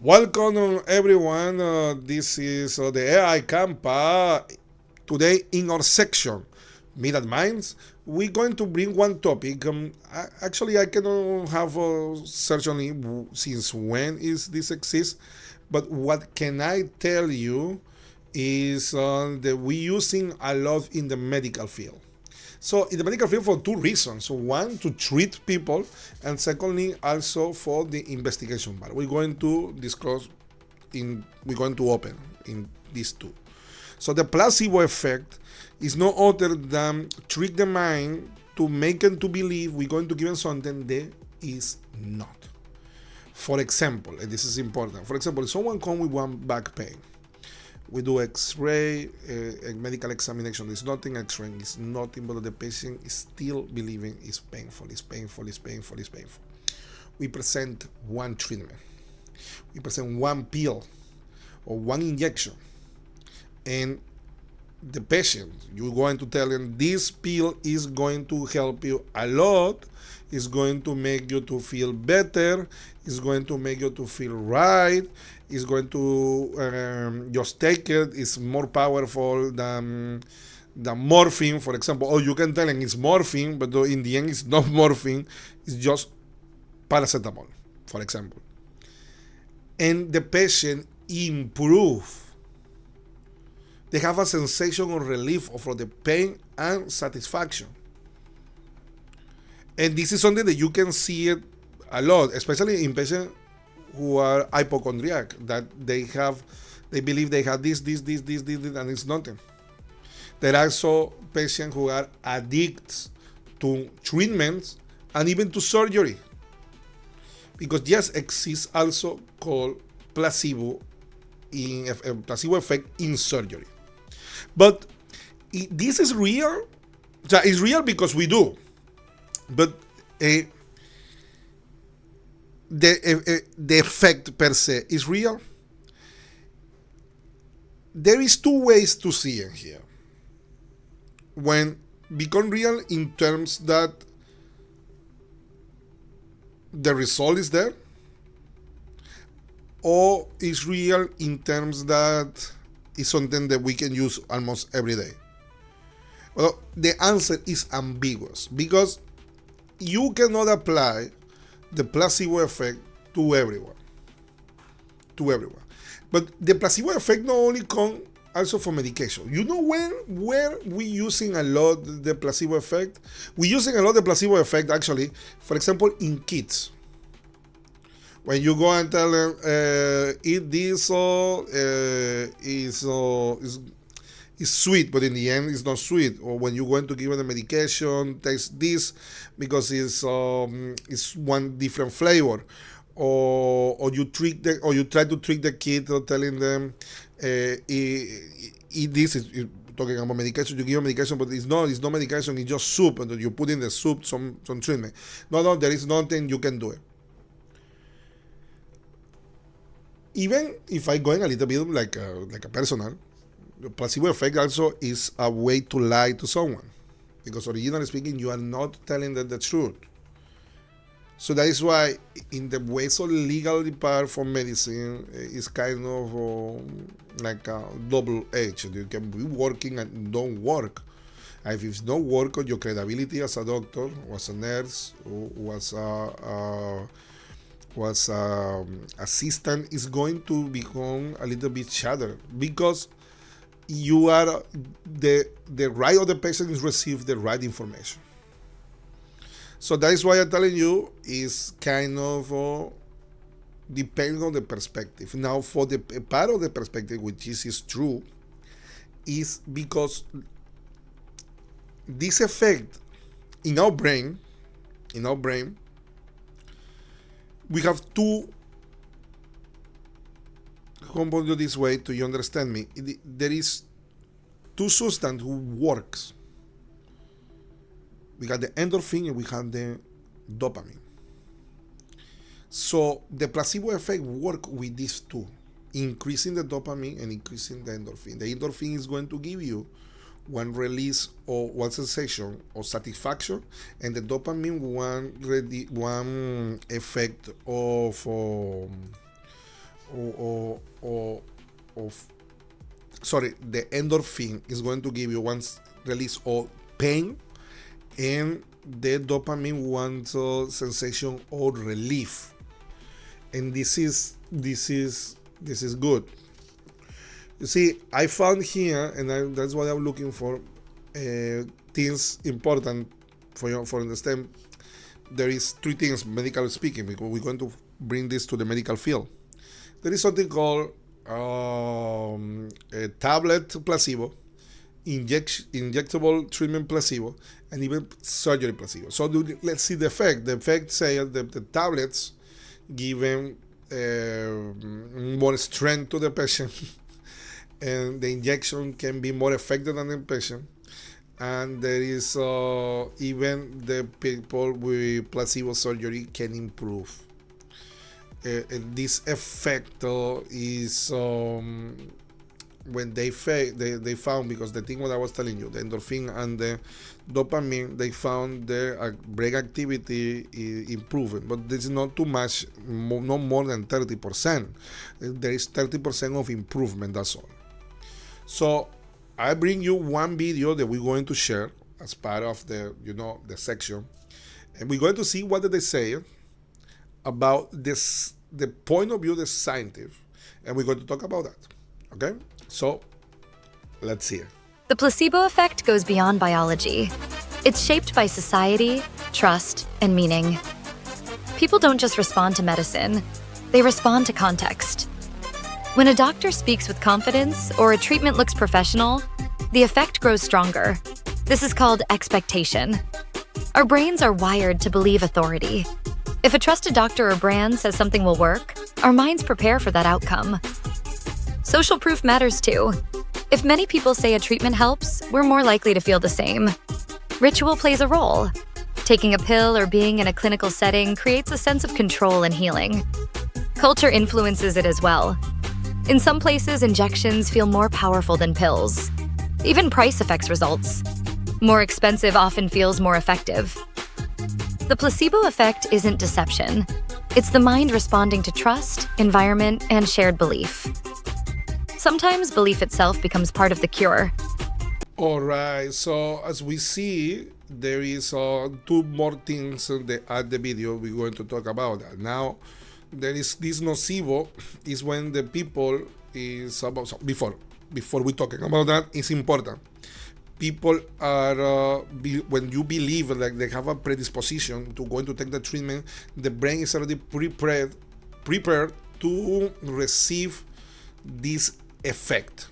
Welcome everyone. This is the AI Campa. Today in our section, Midnight Minds, we're going to bring one topic. Actually, I cannot have certainly since when is this exist, but what can I tell you is that we using a lot in the medical field. So in the medical field for two reasons. So one, to treat people, and secondly, also for the investigation part. We're going to disclose we're going to open in these two. So the placebo effect is no other than trick the mind to make them to believe we're going to give them something that is not. For example, and this is important. For example, if someone comes with one back pain, we do X-ray, a medical examination. It's nothing X-ray. It's nothing, but the patient is still believing it's painful. It's painful. It's painful. It's painful. We present one treatment. We present one pill or one injection, and the patient, you're going to tell him this pill is going to help you a lot. It's going to make you to feel better. It's going to make you to feel right. It's going to just take it. It's more powerful than morphine, for example. Or you can tell him it's morphine, but in the end it's not morphine. It's just paracetamol, for example. And the patient improve. They have a sensation of relief of the pain and satisfaction. And this is something that you can see it a lot, especially in patients who are hypochondriac, that they believe they have this, and it's nothing. There are also patients who are addicts to treatments and even to surgery. Because yes, exists also called placebo in a placebo effect in surgery. But this is real. It's real because we do. But the effect per se is real. There is two ways to see it here. When become real in terms that the result is there, or is real in terms that it's something that we can use almost every day. Well, the answer is ambiguous because you cannot apply the placebo effect to everyone. To everyone. But the placebo effect not only comes also for medication. You know where we using a lot the placebo effect? We using a lot the placebo effect actually, for example, in kids. When you go and tell them, eat this, is sweet, but in the end it's not sweet. Or when you're going to give them the medication, taste this because it's one different flavor. Or you try to trick the kid or telling them, eat this. Talking about medication, you give them medication, but it's not medication. It's just soup, and you put in the soup some treatment. No, there is nothing you can do it. Even if I going a little bit like a personal, the placebo effect also is a way to lie to someone, because originally speaking, you are not telling them the truth. So that is why, in the ways of legal part for medicine, is kind of like a double edge. You can be working and don't work. And if it's not work on your credibility as a doctor, or as a nurse, or as a assistant, is going to become a little bit shattered because you are the right of the patient is receive the right information. So that is why I'm telling you is kind of depending on the perspective. Now, for the part of the perspective which is true, is because this effect in our brain, we have two. How about you this way to you understand me? There is two substances who works. We got the endorphin and we have the dopamine. So the placebo effect work with these two, increasing the dopamine and increasing the endorphin. The endorphin is going to give you one release or one sensation or satisfaction, and the dopamine one effect of sorry, the endorphin is going to give you one release of pain, and the dopamine wants sensation or relief, and this is good. You see, I found here, and that's what I'm looking for. Things important for understand. There is three things, medical speaking, because we're going to bring this to the medical field. There is something called a tablet placebo, injectable treatment placebo, and even surgery placebo. So let's see the effect. The effect says that the tablets given more strength to the patient, and the injection can be more effective than the patient. And there is even the people with placebo surgery can improve. And this effect is when they found, because the thing what I was telling you, the endorphin and the dopamine, they found their brain activity improving, but this is not too much, no more than 30%. There is 30% of improvement, that's all. So I bring you one video that we're going to share as part of the the section, and we're going to see what did they say about this, the point of view of the scientist, and we're going to talk about that. Okay, so let's see it. The placebo effect goes beyond biology. It's shaped by society, trust, and meaning. People don't just respond to medicine, they respond to context. When a doctor speaks with confidence or a treatment looks professional, the effect grows stronger. This is called expectation. Our brains are wired to believe authority. If a trusted doctor or brand says something will work, our minds prepare for that outcome. Social proof matters too. If many people say a treatment helps, we're more likely to feel the same. Ritual plays a role. Taking a pill or being in a clinical setting creates a sense of control and healing. Culture influences it as well. In some places, injections feel more powerful than pills. Even price affects results. More expensive often feels more effective. The placebo effect isn't deception. It's the mind responding to trust, environment, and shared belief. Sometimes belief itself becomes part of the cure. All right, so as we see, there is two more things that at the video we're going to talk about that. Now, there is this nocebo is when the people is about, so before we talking about that, it's important. People are when you believe like they have a predisposition to going to take the treatment, the brain is already prepared to receive this effect.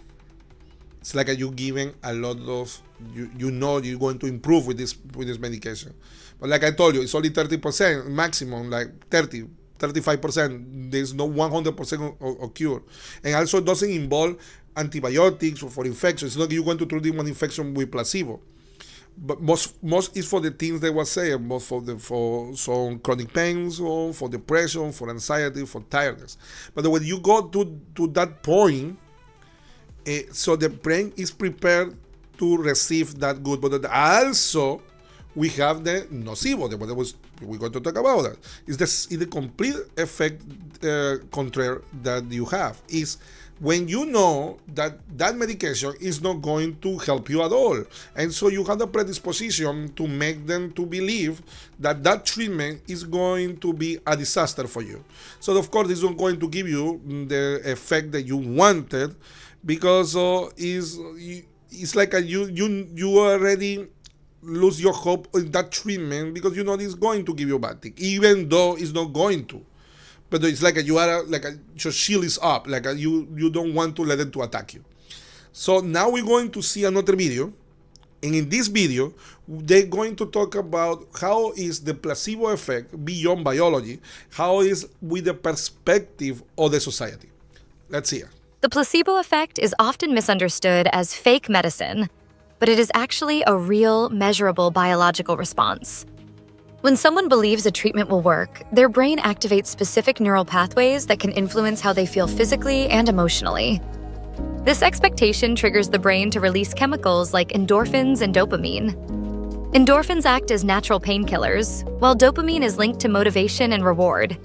It's like you giving a lot of you know you're going to improve with this medication, but like I told you, it's only 30% maximum, like 35%. There's no 100% of cure, and also it doesn't involve antibiotics or for infections. It's not like you're going to treat one infection with placebo, but most is for the things they were saying, both for some chronic pains or for depression, for anxiety, for tiredness. But when you go to that point, so the brain is prepared to receive that good, but also we have the nocebo, we're going to talk about that. Is the complete effect contrary that you have is when you know that that medication is not going to help you at all, and so you have the predisposition to make them to believe that that treatment is going to be a disaster for you. So of course it's not going to give you the effect that you wanted, because it's like you already lose your hope in that treatment, because you know it's going to give you a bad thing, even though it's not going to. But it's like you are your shield is up, like you don't want to let it to attack you. So now we're going to see another video, and in this video they're going to talk about how is the placebo effect beyond biology, how is with the perspective of the society. Let's see it. The placebo effect is often misunderstood as fake medicine, but it is actually a real, measurable biological response. When someone believes a treatment will work, their brain activates specific neural pathways that can influence how they feel physically and emotionally. This expectation triggers the brain to release chemicals like endorphins and dopamine. Endorphins act as natural painkillers, while dopamine is linked to motivation and reward.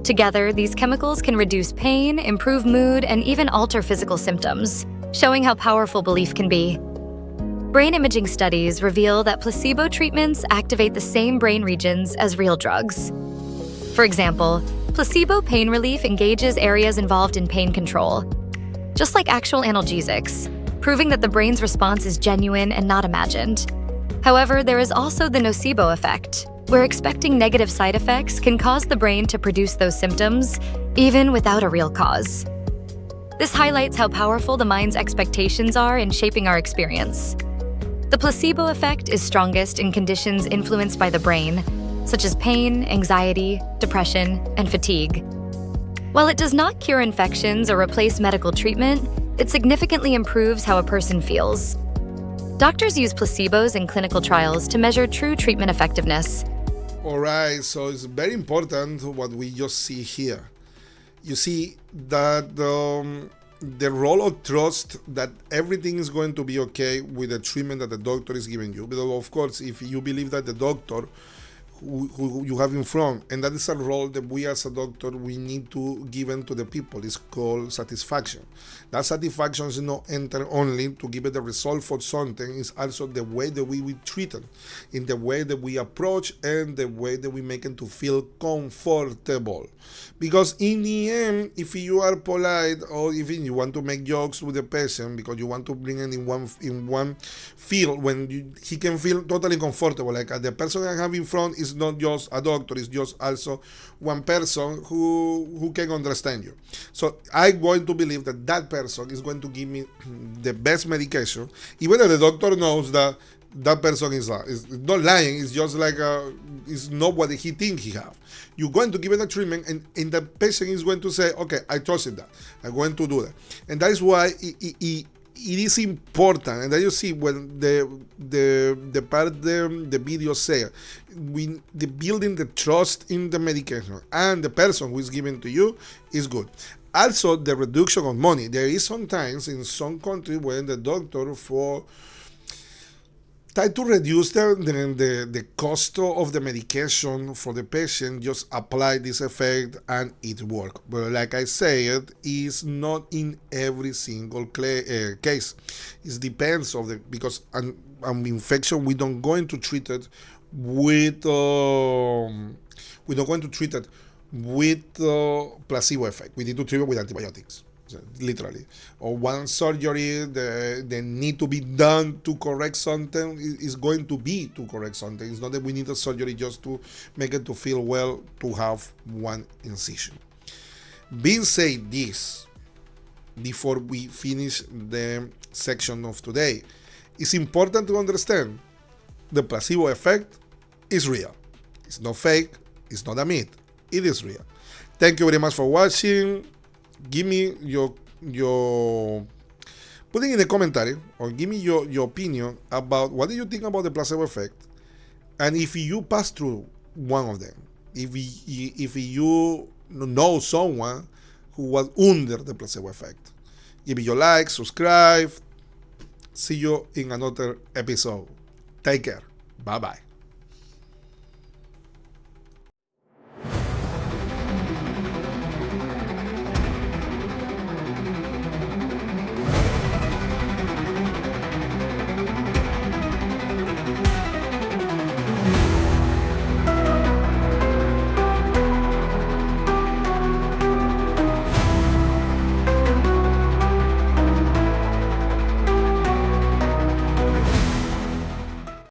Together, these chemicals can reduce pain, improve mood, and even alter physical symptoms, showing how powerful belief can be. Brain imaging studies reveal that placebo treatments activate the same brain regions as real drugs. For example, placebo pain relief engages areas involved in pain control, just like actual analgesics, proving that the brain's response is genuine and not imagined. However, there is also the nocebo effect, where expecting negative side effects can cause the brain to produce those symptoms, even without a real cause. This highlights how powerful the mind's expectations are in shaping our experience. The placebo effect is strongest in conditions influenced by the brain, such as pain, anxiety, depression, and fatigue. While it does not cure infections or replace medical treatment, it significantly improves how a person feels. Doctors use placebos in clinical trials to measure true treatment effectiveness. All right, so it's very important what we just see here. You see that the role of trust that everything is going to be okay with the treatment that the doctor is giving you. Because of course, if you believe that the doctor who you have in front, and that is a role that we as a doctor we need to give to the people. It's called satisfaction. That satisfaction is not enter only to give it the result for something, it's also the way that we treat it, in the way that we approach and the way that we make it to feel comfortable. Because in the end, if you are polite or if you want to make jokes with the patient because you want to bring it in one field when he can feel totally comfortable, like the person I have in front is not just a doctor, it's just also one person who can understand you. So I'm going to believe that that person is going to give me the best medication, even if the doctor knows that that person is not lying. It's just like it's not what he thinks he have. You're going to give it a treatment, and the patient is going to say, "Okay, I trusted that. I'm going to do that." And that is why it is important. And then you see when the part the video say, the building the trust in the medication and the person who is giving to you is good. Also, the reduction of money. There is sometimes in some countries when the doctor for try to reduce the cost of the medication for the patient, just apply this effect and it works. But like I said, it's not in every single case. It depends of because an infection we don't going to treat it with we don't going to treat it with placebo effect. We need to treat it with antibiotics. Literally, or one surgery that need to be done to correct something is going to be to correct something. It's not that we need a surgery just to make it to feel well to have one incision. Being said this, before we finish the section of today, it's important to understand the placebo effect is real. It's not fake, it's not a myth, it is real. Thank you very much for watching. Give me your put it in the commentary or give me your opinion about what do you think about the placebo effect, and if you pass through one of them, if you know someone who was under the placebo effect. Give me your like, subscribe. See you in another episode. Take care. Bye bye.